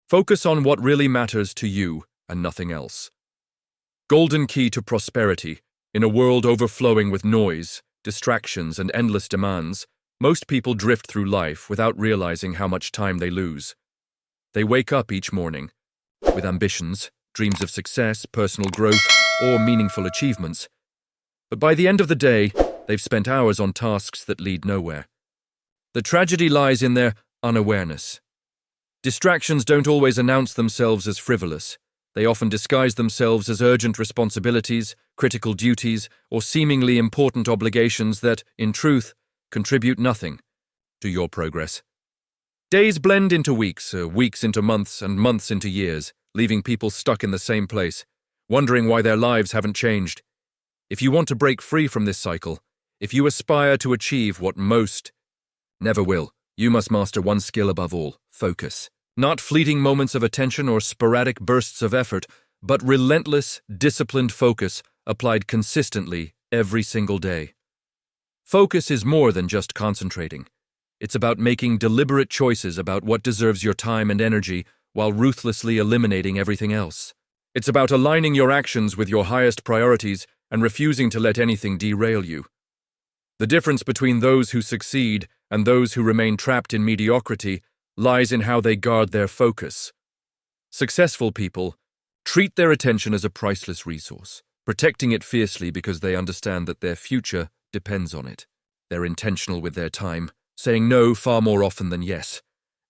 Focus on what really matters to you and nothing else. Golden key to prosperity. In a world overflowing with noise, distractions, and endless demands, most people drift through life without realizing how much time they lose. They wake up each morning with ambitions, dreams of success, personal growth, or meaningful achievements. But by the end of the day, they've spent hours on tasks that lead nowhere. The tragedy lies in their unawareness. Distractions don't always announce themselves as frivolous. They often disguise themselves as urgent responsibilities, critical duties, or seemingly important obligations that, in truth, contribute nothing to your progress. Days blend into weeks, weeks into months, and months into years, leaving people stuck in the same place, wondering why their lives haven't changed. If you want to break free from this cycle, if you aspire to achieve what most never will, you must master one skill above all: focus. Not fleeting moments of attention or sporadic bursts of effort, but relentless, disciplined focus applied consistently every single day. Focus is more than just concentrating. It's about making deliberate choices about what deserves your time and energy while ruthlessly eliminating everything else. It's about aligning your actions with your highest priorities and refusing to let anything derail you. The difference between those who succeed and those who remain trapped in mediocrity lies in how they guard their focus. Successful people treat their attention as a priceless resource, protecting it fiercely because they understand that their future depends on it. They're intentional with their time, saying no far more often than yes,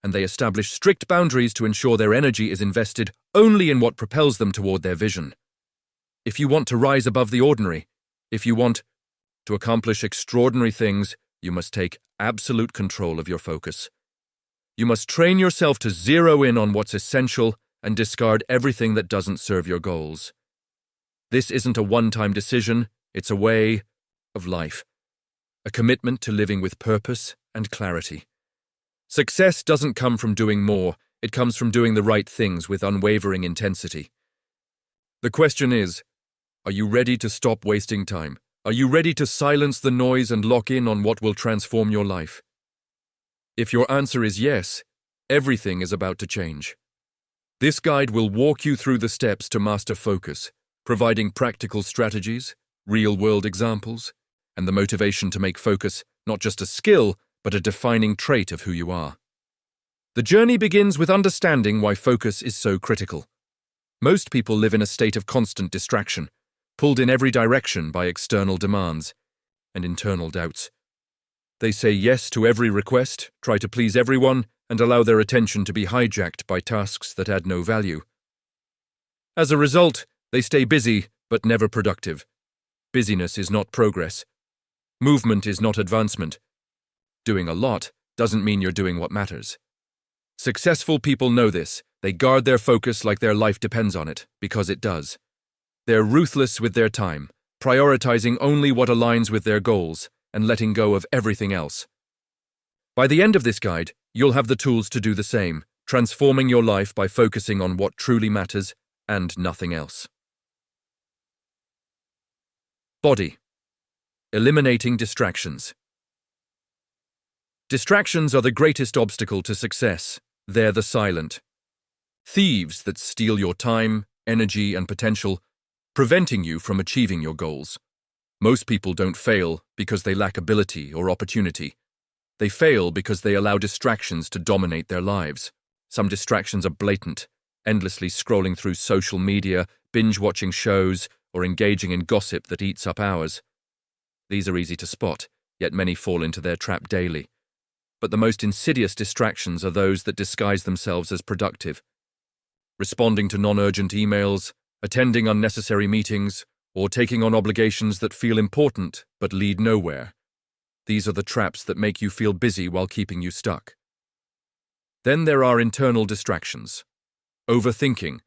and they establish strict boundaries to ensure their energy is invested only in what propels them toward their vision. If you want to rise above the ordinary, if you want to accomplish extraordinary things, you must take absolute control of your focus. You must train yourself to zero in on what's essential and discard everything that doesn't serve your goals. This isn't a one-time decision, it's a way of life, a commitment to living with purpose and clarity. Success doesn't come from doing more, it comes from doing the right things with unwavering intensity. The question is, are you ready to stop wasting time? Are you ready to silence the noise and lock in on what will transform your life? If your answer is yes, everything is about to change. This guide will walk you through the steps to master focus, providing practical strategies, real-world examples, and the motivation to make focus not just a skill, but a defining trait of who you are. The journey begins with understanding why focus is so critical. Most people live in a state of constant distraction, pulled in every direction by external demands and internal doubts. They say yes to every request, try to please everyone, and allow their attention to be hijacked by tasks that add no value. As a result, they stay busy but never productive. Busyness is not progress. Movement is not advancement. Doing a lot doesn't mean you're doing what matters. Successful people know this. They guard their focus like their life depends on it, because it does. They're ruthless with their time, prioritizing only what aligns with their goals and letting go of everything else. By the end of this guide, you'll have the tools to do the same, transforming your life by focusing on what truly matters and nothing else. Body. Eliminating distractions. Distractions are the greatest obstacle to success. They're the silent thieves that steal your time, energy, and potential, preventing you from achieving your goals. Most people don't fail because they lack ability or opportunity. They fail because they allow distractions to dominate their lives. Some distractions are blatant, endlessly scrolling through social media, binge-watching shows, or engaging in gossip that eats up hours. These are easy to spot, yet many fall into their trap daily. But the most insidious distractions are those that disguise themselves as productive. Responding to non-urgent emails, attending unnecessary meetings, or taking on obligations that feel important but lead nowhere. These are the traps that make you feel busy while keeping you stuck. Then there are internal distractions. Overthinking,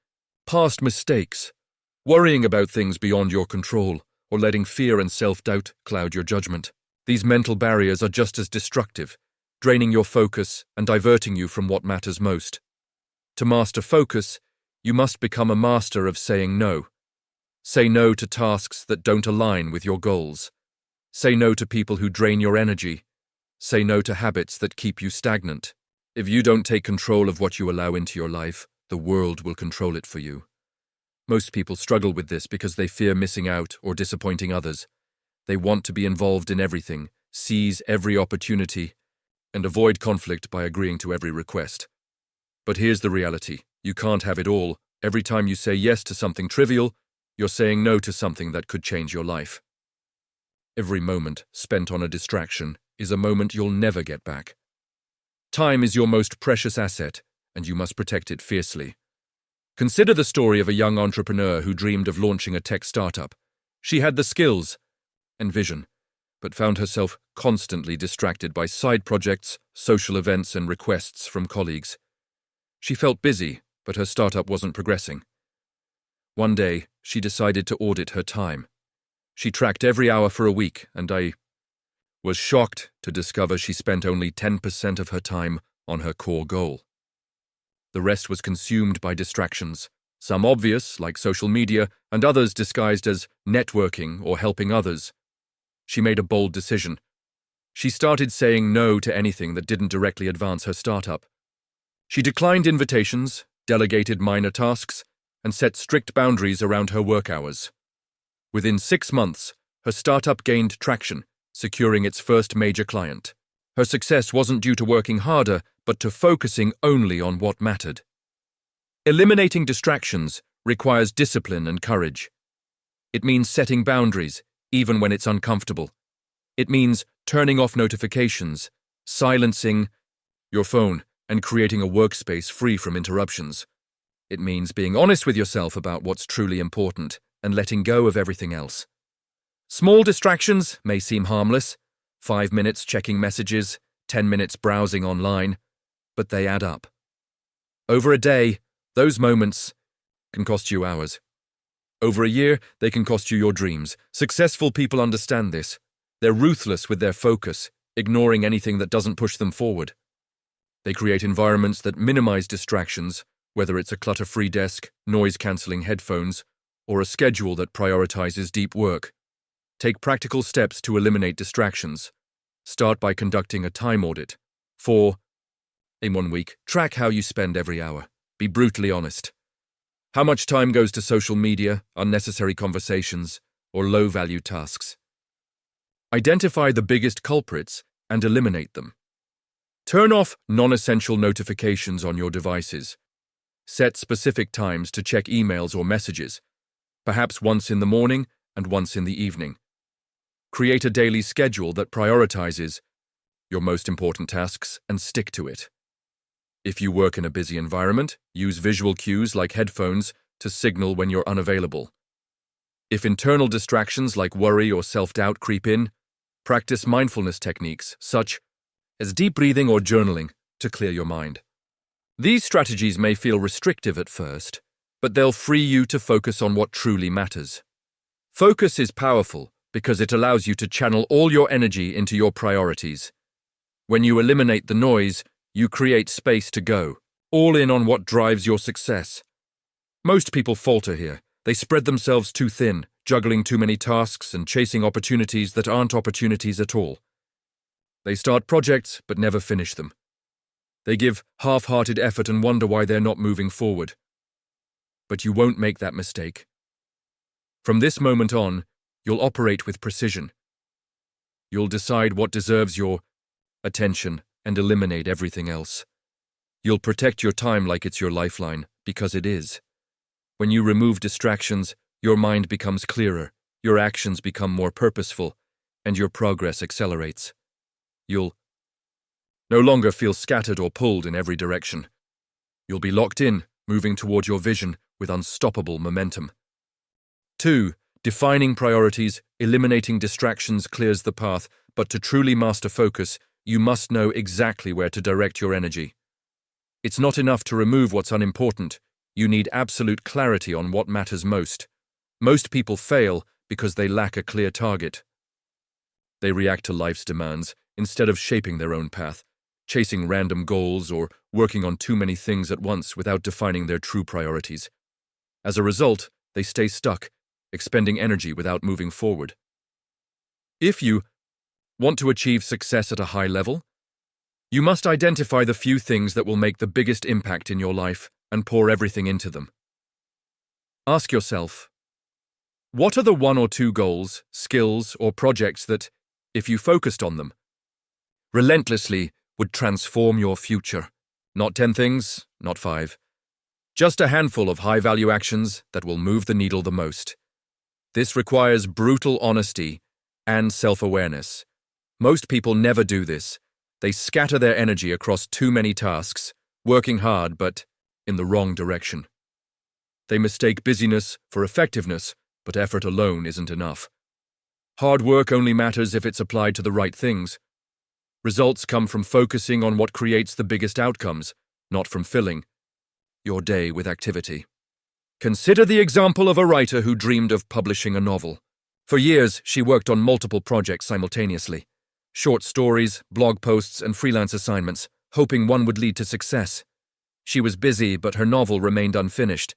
past mistakes, worrying about things beyond your control, or letting fear and self-doubt cloud your judgment. These mental barriers are just as destructive, draining your focus and diverting you from what matters most. To master focus, you must become a master of saying no. Say no to tasks that don't align with your goals. Say no to people who drain your energy. Say no to habits that keep you stagnant. If you don't take control of what you allow into your life, the world will control it for you. Most people struggle with this because they fear missing out or disappointing others. They want to be involved in everything, seize every opportunity, and avoid conflict by agreeing to every request. But here's the reality. You can't have it all. Every time you say yes to something trivial, you're saying no to something that could change your life. Every moment spent on a distraction is a moment you'll never get back. Time is your most precious asset, and you must protect it fiercely. Consider the story of a young entrepreneur who dreamed of launching a tech startup. She had the skills and vision, but found herself constantly distracted by side projects, social events, and requests from colleagues. She felt busy, but her startup wasn't progressing. One day, she decided to audit her time. She tracked every hour for a week, and I was shocked to discover she spent only 10% of her time on her core goal. The rest was consumed by distractions, some obvious, like social media, and others disguised as networking or helping others. She made a bold decision. She started saying no to anything that didn't directly advance her startup. She declined invitations, delegated minor tasks, and set strict boundaries around her work hours. Within 6 months, her startup gained traction, securing its first major client. Her success wasn't due to working harder, but to focusing only on what mattered. Eliminating distractions requires discipline and courage. It means setting boundaries, even when it's uncomfortable. It means turning off notifications, silencing your phone, and creating a workspace free from interruptions. It means being honest with yourself about what's truly important and letting go of everything else. Small distractions may seem harmless, 5 minutes checking messages, 10 minutes browsing online, but they add up. Over a day, those moments can cost you hours. Over a year, they can cost you your dreams. Successful people understand this. They're ruthless with their focus, ignoring anything that doesn't push them forward. They create environments that minimize distractions, whether it's a clutter-free desk, noise-canceling headphones, or a schedule that prioritizes deep work. Take practical steps to eliminate distractions. Start by conducting a time audit. In 1 week, track how you spend every hour. Be brutally honest. How much time goes to social media, unnecessary conversations, or low-value tasks? Identify the biggest culprits and eliminate them. Turn off non-essential notifications on your devices. Set specific times to check emails or messages, perhaps once in the morning and once in the evening. Create a daily schedule that prioritizes your most important tasks and stick to it. If you work in a busy environment, use visual cues like headphones to signal when you're unavailable. If internal distractions like worry or self-doubt creep in, practice mindfulness techniques such as deep breathing or journaling to clear your mind. These strategies may feel restrictive at first, but they'll free you to focus on what truly matters. Focus is powerful because it allows you to channel all your energy into your priorities. When you eliminate the noise, you create space to go, all in on what drives your success. Most people falter here. They spread themselves too thin, juggling too many tasks and chasing opportunities that aren't opportunities at all. They start projects but never finish them. They give half-hearted effort and wonder why they're not moving forward. But you won't make that mistake. From this moment on, you'll operate with precision. You'll decide what deserves your attention and eliminate everything else. You'll protect your time like it's your lifeline, because it is. When you remove distractions, your mind becomes clearer, your actions become more purposeful, and your progress accelerates. You'll no longer feel scattered or pulled in every direction. You'll be locked in, moving toward your vision with unstoppable momentum. 2. Defining priorities, eliminating distractions clears the path, but to truly master focus, you must know exactly where to direct your energy. It's not enough to remove what's unimportant. You need absolute clarity on what matters most. Most people fail because they lack a clear target. They react to life's demands instead of shaping their own path, chasing random goals or working on too many things at once without defining their true priorities. As a result, they stay stuck, expending energy without moving forward. If you want to achieve success at a high level, you must identify the few things that will make the biggest impact in your life and pour everything into them. Ask yourself, what are the one or two goals, skills, or projects that, if you focused on them, relentlessly would transform your future? Not 10 things, not 5. Just a handful of high-value actions that will move the needle the most. This requires brutal honesty and self-awareness. Most people never do this. They scatter their energy across too many tasks, working hard but in the wrong direction. They mistake busyness for effectiveness, but effort alone isn't enough. Hard work only matters if it's applied to the right things. Results come from focusing on what creates the biggest outcomes, not from filling your day with activity. Consider the example of a writer who dreamed of publishing a novel. For years, she worked on multiple projects simultaneously. Short stories, blog posts, and freelance assignments, hoping one would lead to success. She was busy, but her novel remained unfinished.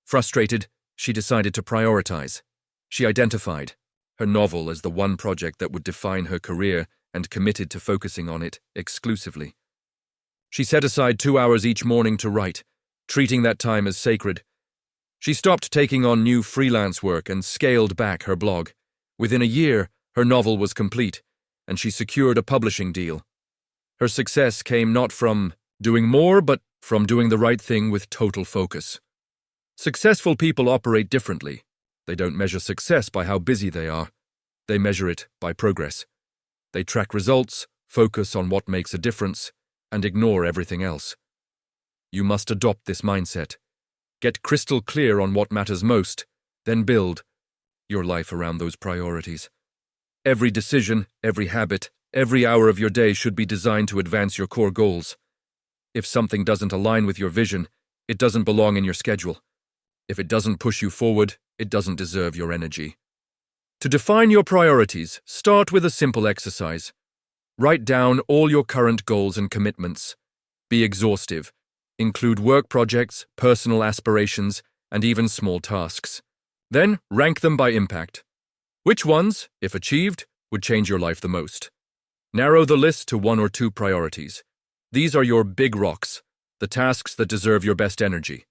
Frustrated, she decided to prioritize. She identified her novel as the one project that would define her career and committed to focusing on it exclusively. She set aside 2 hours each morning to write, treating that time as sacred. She stopped taking on new freelance work and scaled back her blog. Within a year, her novel was complete, and she secured a publishing deal. Her success came not from doing more, but from doing the right thing with total focus. Successful people operate differently. They don't measure success by how busy they are. They measure it by progress. They track results, focus on what makes a difference, and ignore everything else. You must adopt this mindset. Get crystal clear on what matters most, then build your life around those priorities. Every decision, every habit, every hour of your day should be designed to advance your core goals. If something doesn't align with your vision, it doesn't belong in your schedule. If it doesn't push you forward, it doesn't deserve your energy. To define your priorities, start with a simple exercise. Write down all your current goals and commitments. Be exhaustive. Include work projects, personal aspirations, and even small tasks. Then, rank them by impact. Which ones, if achieved, would change your life the most? Narrow the list to 1 or 2 priorities. These are your big rocks, the tasks that deserve your best energy.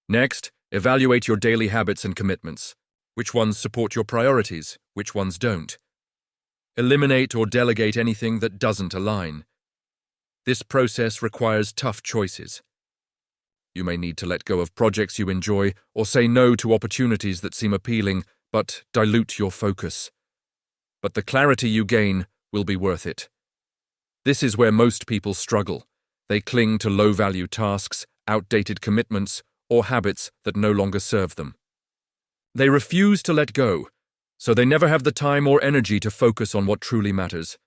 Next, evaluate your daily habits and commitments. Which ones support your priorities? Which ones don't? Eliminate or delegate anything that doesn't align. This process requires tough choices. You may need to let go of projects you enjoy or say no to opportunities that seem appealing but dilute your focus. But the clarity you gain will be worth it. This is where most people struggle. They cling to low-value tasks, outdated commitments, or habits that no longer serve them. They refuse to let go, so they never have the time or energy to focus on what truly matters.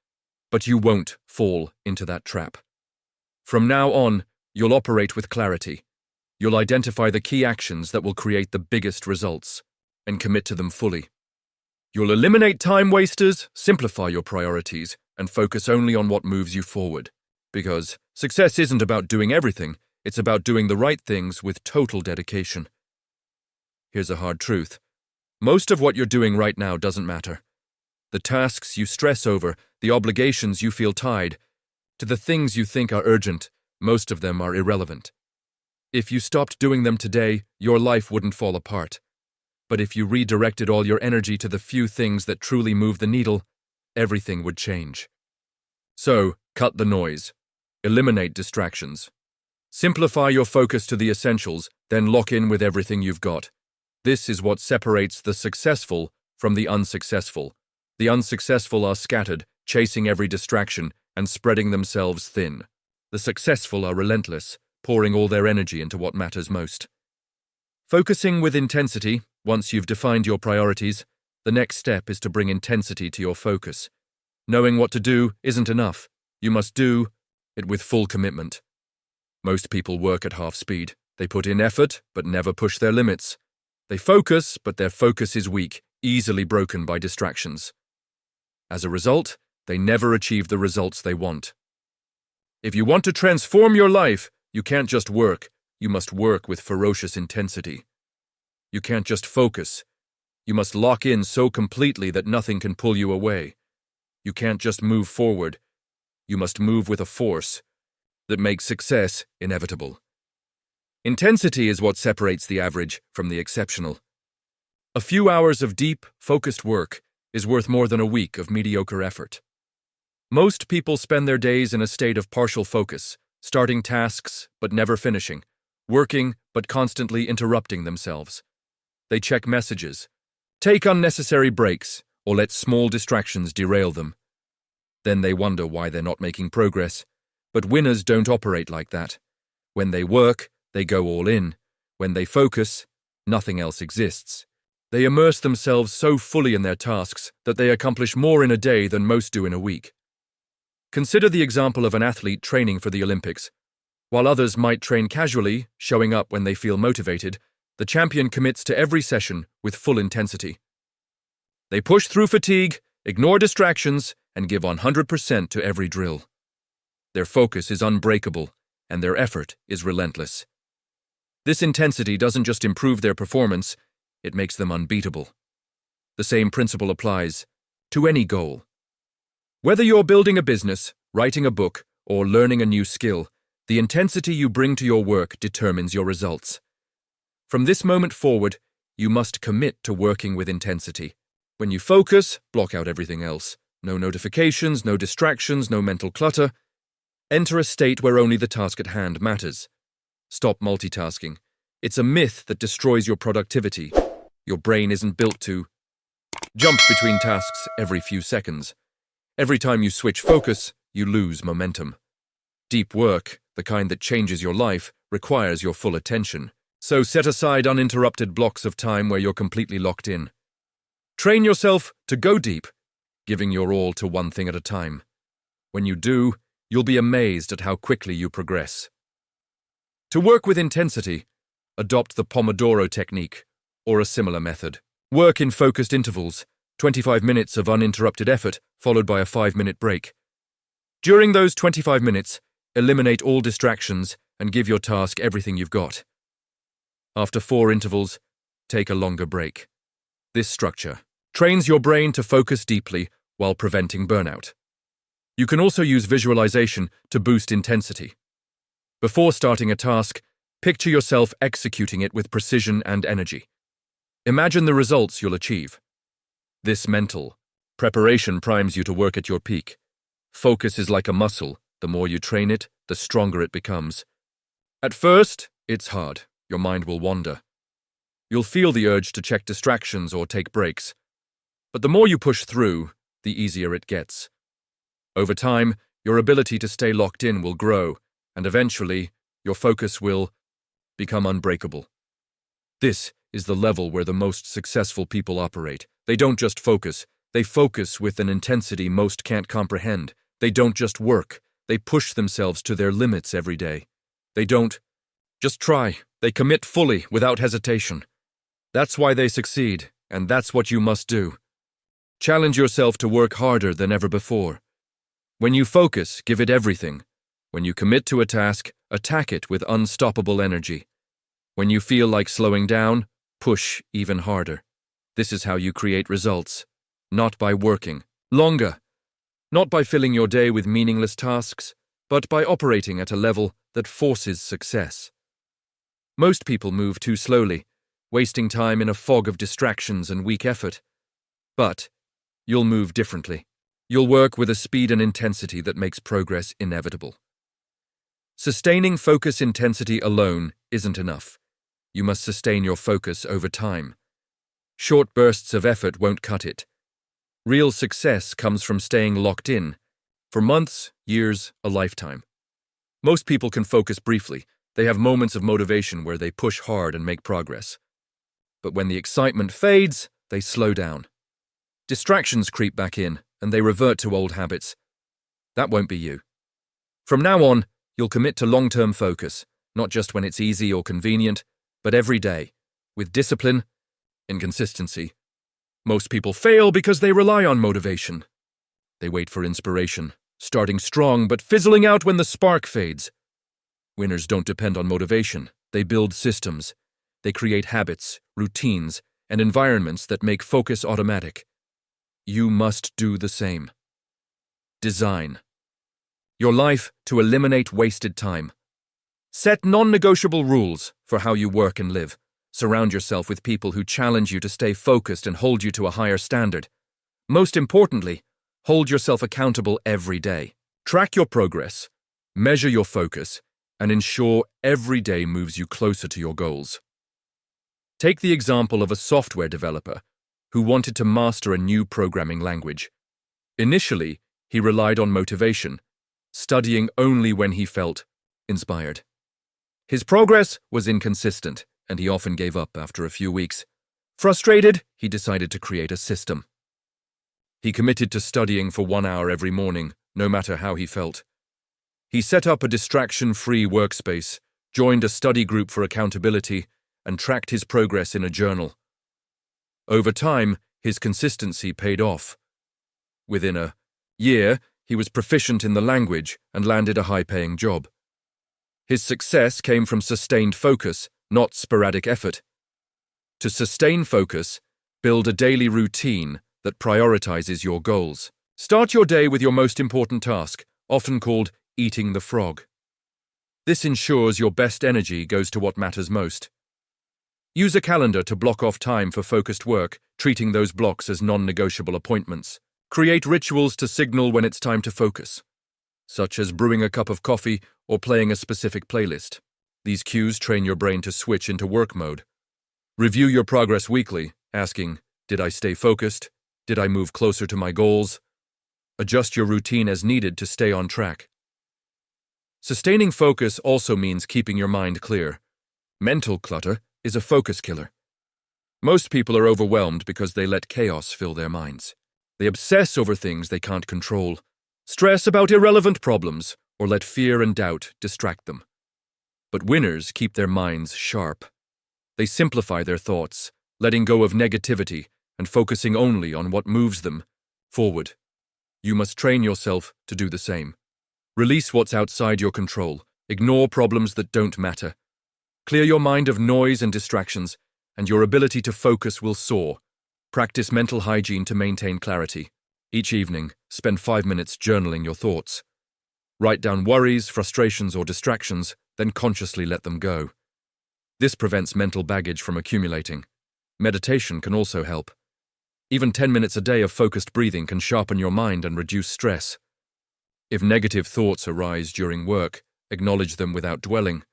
But you won't fall into that trap. From now on, you'll operate with clarity. You'll identify the key actions that will create the biggest results, and commit to them fully. You'll eliminate time wasters, simplify your priorities, and focus only on what moves you forward. Because success isn't about doing everything, it's about doing the right things with total dedication. Here's a hard truth. Most of what you're doing right now doesn't matter. The tasks you stress over, the obligations you feel tied to, the things you think are urgent, most of them are irrelevant. If you stopped doing them today, your life wouldn't fall apart. But if you redirected all your energy to the few things that truly move the needle, everything would change. So, cut the noise. Eliminate distractions. Simplify your focus to the essentials, then lock in with everything you've got. This is what separates the successful from the unsuccessful. The unsuccessful are scattered, chasing every distraction and spreading themselves thin. The successful are relentless, pouring all their energy into what matters most. Focusing with intensity, once you've defined your priorities, the next step is to bring intensity to your focus. Knowing what to do isn't enough. You must do it with full commitment. Most people work at half speed. They put in effort, but never push their limits. They focus, but their focus is weak, easily broken by distractions. As a result, they never achieve the results they want. If you want to transform your life, you can't just work. You must work with ferocious intensity. You can't just focus. You must lock in so completely that nothing can pull you away. You can't just move forward. You must move with a force that makes success inevitable. Intensity is what separates the average from the exceptional. A few hours of deep, focused work is worth more than a week of mediocre effort. Most people spend their days in a state of partial focus, starting tasks but never finishing, working but constantly interrupting themselves. They check messages, take unnecessary breaks, or let small distractions derail them. Then they wonder why they're not making progress. But winners don't operate like that. When they work, they go all in. When they focus, nothing else exists. They immerse themselves so fully in their tasks that they accomplish more in a day than most do in a week. Consider the example of an athlete training for the Olympics. While others might train casually, showing up when they feel motivated, the champion commits to every session with full intensity. They push through fatigue, ignore distractions, and give 100% to every drill. Their focus is unbreakable, and their effort is relentless. This intensity doesn't just improve their performance, it makes them unbeatable. The same principle applies to any goal. Whether you're building a business, writing a book, or learning a new skill, the intensity you bring to your work determines your results. From this moment forward, you must commit to working with intensity. When you focus, block out everything else. No notifications, no distractions, no mental clutter. Enter a state where only the task at hand matters. Stop multitasking. It's a myth that destroys your productivity. Your brain isn't built to jump between tasks every few seconds. Every time you switch focus, you lose momentum. Deep work, the kind that changes your life, requires your full attention. So set aside uninterrupted blocks of time where you're completely locked in. Train yourself to go deep, giving your all to one thing at a time. When you do, you'll be amazed at how quickly you progress. To work with intensity, adopt the Pomodoro technique or a similar method. Work in focused intervals, 25 minutes of uninterrupted effort followed by a 5-minute break. During those 25 minutes, eliminate all distractions and give your task everything you've got. After 4 intervals, take a longer break. This structure trains your brain to focus deeply while preventing burnout. You can also use visualization to boost intensity. Before starting a task, picture yourself executing it with precision and energy. Imagine the results you'll achieve. This mental preparation primes you to work at your peak. Focus is like a muscle. The more you train it, the stronger it becomes. At first, it's hard. Your mind will wander. You'll feel the urge to check distractions or take breaks. But the more you push through, the easier it gets. Over time, your ability to stay locked in will grow, and eventually, your focus will become unbreakable. This is the level where the most successful people operate. They don't just focus, they focus with an intensity most can't comprehend. They don't just work, they push themselves to their limits every day. They don't just try, they commit fully without hesitation. That's why they succeed, and that's what you must do. Challenge yourself to work harder than ever before. When you focus, give it everything. When you commit to a task, attack it with unstoppable energy. When you feel like slowing down, push even harder. This is how you create results. Not by working longer. Not by filling your day with meaningless tasks, but by operating at a level that forces success. Most people move too slowly, wasting time in a fog of distractions and weak effort. But you'll move differently. You'll work with a speed and intensity that makes progress inevitable. Sustaining focus intensity alone isn't enough. You must sustain your focus over time. Short bursts of effort won't cut it. Real success comes from staying locked in, for months, years, a lifetime. Most people can focus briefly. They have moments of motivation where they push hard and make progress. But when the excitement fades, they slow down. Distractions creep back in, and they revert to old habits. That won't be you. From now on, you'll commit to long-term focus, not just when it's easy or convenient, but every day, with discipline and consistency. Most people fail because they rely on motivation. They wait for inspiration, starting strong but fizzling out when the spark fades. Winners don't depend on motivation. They build systems. They create habits, routines, and environments that make focus automatic. You must do the same. Design your life to eliminate wasted time. Set non-negotiable rules for how you work and live. Surround yourself with people who challenge you to stay focused and hold you to a higher standard. Most importantly, hold yourself accountable every day. Track your progress, measure your focus, and ensure every day moves you closer to your goals. Take the example of a software developer who wanted to master a new programming language. Initially, he relied on motivation, studying only when he felt inspired. His progress was inconsistent, and he often gave up after a few weeks. Frustrated, he decided to create a system. He committed to studying for 1 hour every morning, no matter how he felt. He set up a distraction-free workspace, joined a study group for accountability, and tracked his progress in a journal. Over time, his consistency paid off. Within a year, he was proficient in the language and landed a high-paying job. His success came from sustained focus, not sporadic effort. To sustain focus, build a daily routine that prioritizes your goals. Start your day with your most important task, often called eating the frog. This ensures your best energy goes to what matters most. Use a calendar to block off time for focused work, treating those blocks as non-negotiable appointments. Create rituals to signal when it's time to focus, such as brewing a cup of coffee or playing a specific playlist. These cues train your brain to switch into work mode. Review your progress weekly, asking, did I stay focused? Did I move closer to my goals? Adjust your routine as needed to stay on track. Sustaining focus also means keeping your mind clear. Mental clutter is a focus killer. Most people are overwhelmed because they let chaos fill their minds. They obsess over things they can't control, stress about irrelevant problems, or let fear and doubt distract them. But winners keep their minds sharp. They simplify their thoughts, letting go of negativity and focusing only on what moves them forward. You must train yourself to do the same. Release what's outside your control. Ignore problems that don't matter. Clear your mind of noise and distractions, and your ability to focus will soar. Practice mental hygiene to maintain clarity. Each evening, spend 5 minutes journaling your thoughts. Write down worries, frustrations, or distractions, then consciously let them go. This prevents mental baggage from accumulating. Meditation can also help. Even 10 minutes a day of focused breathing can sharpen your mind and reduce stress. If negative thoughts arise during work, acknowledge them without dwelling.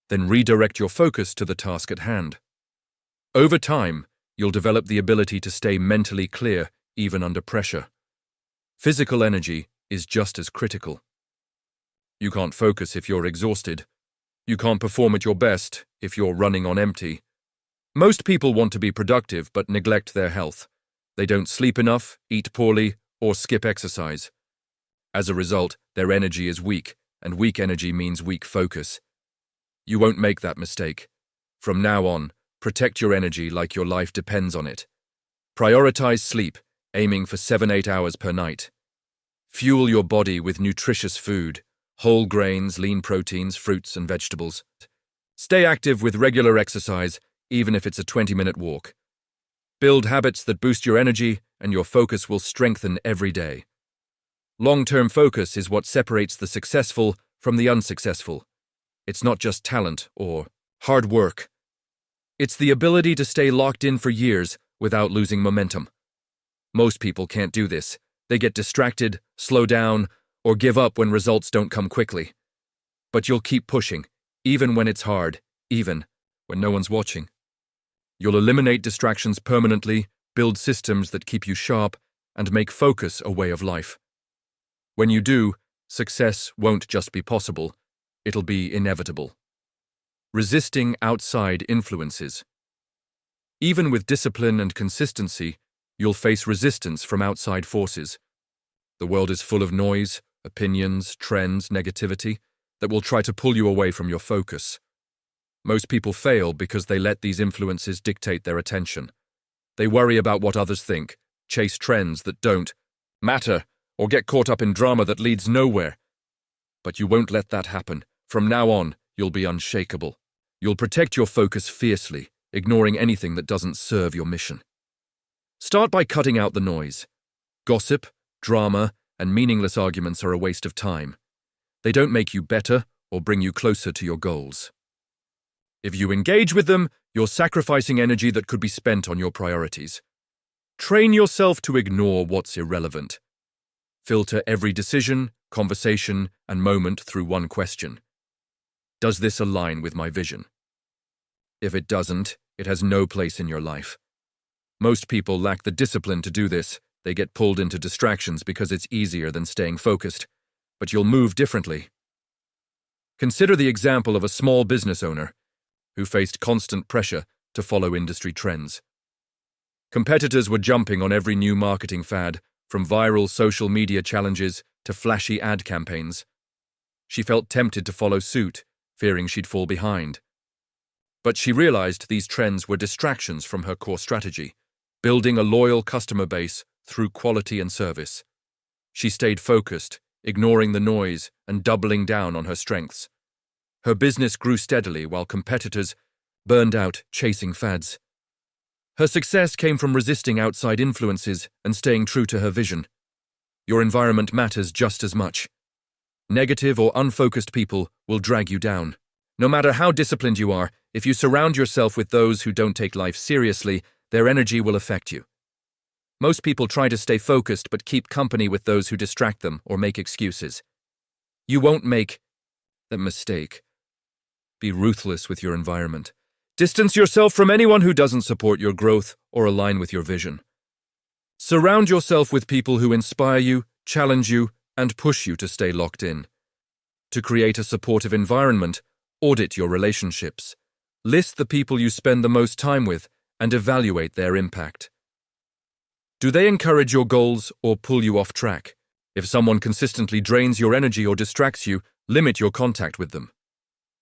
Then redirect your focus to the task at hand. Over time, you'll develop the ability to stay mentally clear even under pressure. Physical energy is just as critical. You can't focus if you're exhausted. You can't perform at your best if you're running on empty. Most people want to be productive but neglect their health. They don't sleep enough, eat poorly, or skip exercise. As a result, their energy is weak, and weak energy means weak focus. You won't make that mistake. From now on, protect your energy like your life depends on it. Prioritize sleep, aiming for 7-8 hours per night. Fuel your body with nutritious food, whole grains, lean proteins, fruits, and vegetables. Stay active with regular exercise, even if it's a 20-minute walk. Build habits that boost your energy, and your focus will strengthen every day. Long-term focus is what separates the successful from the unsuccessful. It's not just talent or hard work. It's the ability to stay locked in for years without losing momentum. Most people can't do this. They get distracted, slow down, or give up when results don't come quickly. But you'll keep pushing, even when it's hard, even when no one's watching. You'll eliminate distractions permanently, build systems that keep you sharp, and make focus a way of life. When you do, success won't just be possible, it'll be inevitable. Resisting outside influences. Even with discipline and consistency, you'll face resistance from outside forces. The world is full of noise, opinions, trends, negativity that will try to pull you away from your focus. Most people fail because they let these influences dictate their attention. They worry about what others think, chase trends that don't matter, or get caught up in drama that leads nowhere. But you won't let that happen. From now on, you'll be unshakable. You'll protect your focus fiercely, ignoring anything that doesn't serve your mission. Start by cutting out the noise. Gossip, drama, and meaningless arguments are a waste of time. They don't make you better or bring you closer to your goals. If you engage with them, you're sacrificing energy that could be spent on your priorities. Train yourself to ignore what's irrelevant. Filter every decision, conversation, and moment through one question. Does this align with my vision? If it doesn't, it has no place in your life. Most people lack the discipline to do this. They get pulled into distractions because it's easier than staying focused. But you'll move differently. Consider the example of a small business owner who faced constant pressure to follow industry trends. Competitors were jumping on every new marketing fad, from viral social media challenges to flashy ad campaigns. She felt tempted to follow suit, fearing she'd fall behind. But she realized these trends were distractions from her core strategy, building a loyal customer base through quality and service. She stayed focused, ignoring the noise and doubling down on her strengths. Her business grew steadily while competitors burned out chasing fads. Her success came from resisting outside influences and staying true to her vision. Your environment matters just as much. Negative or unfocused people will drag you down. No matter how disciplined you are, if you surround yourself with those who don't take life seriously, their energy will affect you. Most people try to stay focused but keep company with those who distract them or make excuses. You won't make that mistake. Be ruthless with your environment. Distance yourself from anyone who doesn't support your growth or align with your vision. Surround yourself with people who inspire you, challenge you, and push you to stay locked in. To create a supportive environment, audit your relationships. List the people you spend the most time with and evaluate their impact. Do they encourage your goals or pull you off track? If someone consistently drains your energy or distracts you, limit your contact with them.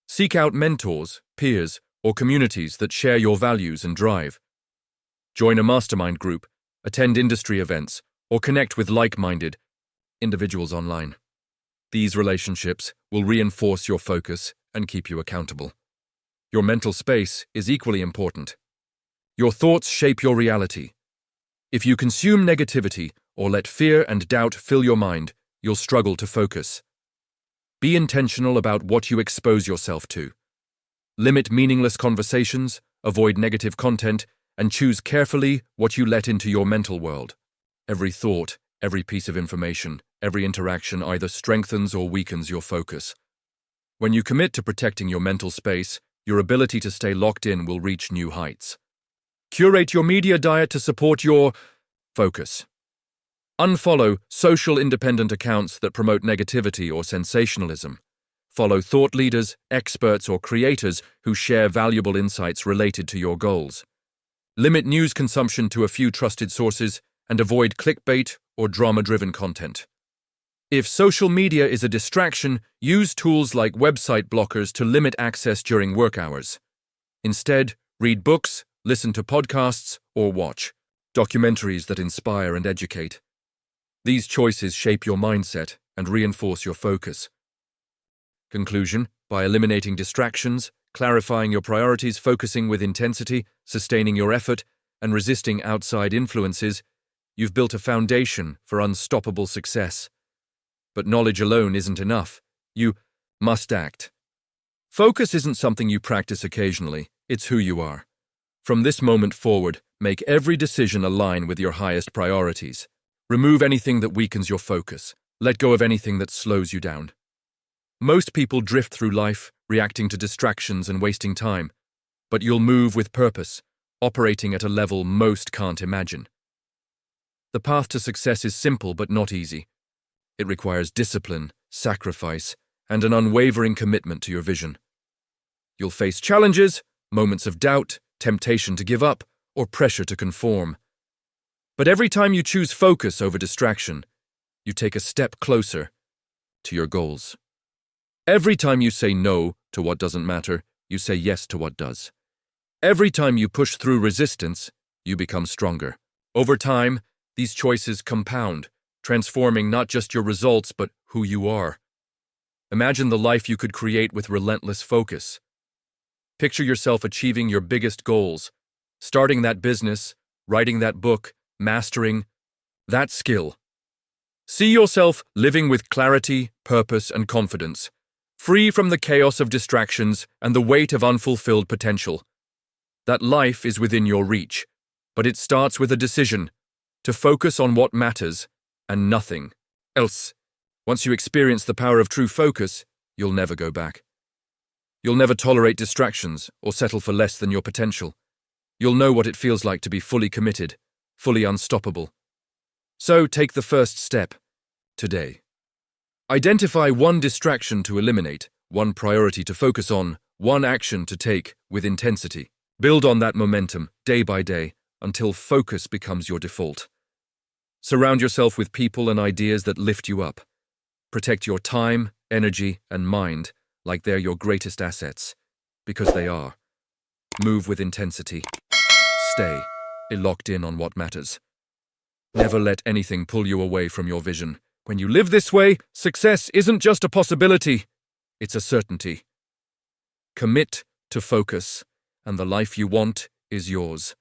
Seek out mentors, peers, or communities that share your values and drive. Join a mastermind group, attend industry events, or connect with like-minded individuals online. These relationships will reinforce your focus and keep you accountable. Your mental space is equally important. Your thoughts shape your reality. If you consume negativity or let fear and doubt fill your mind, you'll struggle to focus. Be intentional about what you expose yourself to. Limit meaningless conversations, avoid negative content, and choose carefully what you let into your mental world. Every thought, every piece of information, every interaction either strengthens or weakens your focus. When you commit to protecting your mental space, your ability to stay locked in will reach new heights. Curate your media diet to support your focus. Unfollow social independent accounts that promote negativity or sensationalism. Follow thought leaders, experts, or creators who share valuable insights related to your goals. Limit news consumption to a few trusted sources and avoid clickbait or drama-driven content. If social media is a distraction, use tools like website blockers to limit access during work hours. Instead, read books, listen to podcasts, or watch documentaries that inspire and educate. These choices shape your mindset and reinforce your focus. Conclusion: by eliminating distractions, clarifying your priorities, focusing with intensity, sustaining your effort, and resisting outside influences, you've built a foundation for unstoppable success. But knowledge alone isn't enough. You must act. Focus isn't something you practice occasionally, it's who you are. From this moment forward, make every decision align with your highest priorities. Remove anything that weakens your focus. Let go of anything that slows you down. Most people drift through life, reacting to distractions and wasting time. But you'll move with purpose, operating at a level most can't imagine. The path to success is simple but not easy. It requires discipline, sacrifice, and an unwavering commitment to your vision. You'll face challenges, moments of doubt, temptation to give up, or pressure to conform. But every time you choose focus over distraction, you take a step closer to your goals. Every time you say no to what doesn't matter, you say yes to what does. Every time you push through resistance, you become stronger. Over time, these choices compound, transforming not just your results but who you are. Imagine the life you could create with relentless focus. Picture yourself achieving your biggest goals, starting that business, writing that book, mastering that skill. See yourself living with clarity, purpose, and confidence. free from the chaos of distractions and the weight of unfulfilled potential. That life is within your reach, but it starts with a decision to focus on what matters and nothing else. Once you experience the power of true focus, you'll never go back. You'll never tolerate distractions or settle for less than your potential. You'll know what it feels like to be fully committed, fully unstoppable. So take the first step today. Identify one distraction to eliminate, one priority to focus on, one action to take with intensity. Build on that momentum day by day until focus becomes your default. Surround yourself with people and ideas that lift you up. Protect your time, energy, and mind like they're your greatest assets, because they are. Move with intensity. Stay locked in on what matters. Never let anything pull you away from your vision. When you live this way, success isn't just a possibility, it's a certainty. Commit to focus, and the life you want is yours.